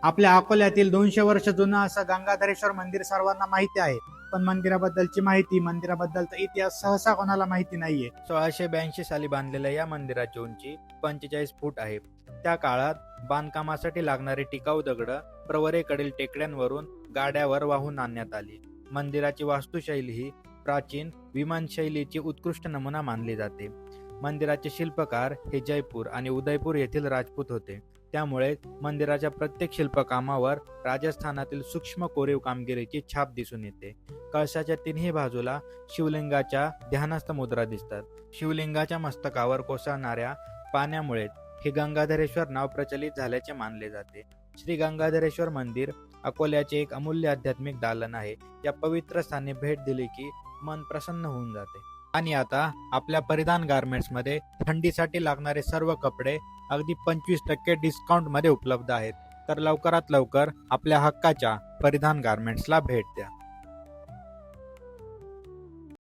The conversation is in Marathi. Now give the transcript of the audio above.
आपल्या अकोल्यातील 200 वर्ष जुनं असं गंगाधरेश्वर मंदिर सर्वांना माहिती आहे, पण मंदिराबद्दलची माहिती, मंदिराबद्दलचा इतिहास सहसा कोणाला माहिती नाहीये. 1682 साली बांधलेल्या या मंदिराची उंची 45 फूट आहे. त्या काळात बांधकामासाठी लागणारी टिकाऊ दगड प्रवरेकडील टेकड्यांवरून गाड्यावर वाहून आणण्यात आली. मंदिराची वास्तुशैली ही प्राचीन विमानशैलीची उत्कृष्ट नमुना मानली जाते. मंदिराचे शिल्पकार हे जयपूर आणि उदयपूर येथील राजपूत होते. त्यामुळे मंदिराच्या प्रत्येक शिल्पकामावर राजस्थानातील सूक्ष्म कोरीव कामगिरीची छाप दिसून येते. कळसाच्या तिन्ही बाजूला शिवलिंगाच्या ध्यानस्थ मुद्रा दिसतात. शिवलिंगाच्या मस्तकावर कोसळणाऱ्या पाण्यामुळे हे गंगाधरेश्वर नाव प्रचलित झाल्याचे मानले जाते. श्री गंगाधरेश्वर मंदिर अकोल्याचे एक अमूल्य आध्यात्मिक दालन आहे. या पवित्र स्थानी भेट दिली की मन प्रसन्न होऊन जाते. आणि आता आपल्या परिधान गारमेंट्समध्ये थंडीसाठी लागणारे सर्व कपडे अगदी 25% डिस्काउंटमध्ये उपलब्ध आहेत. तर लवकरात लवकर आपल्या हक्काच्या परिधान गारमेंट्सला भेट द्या.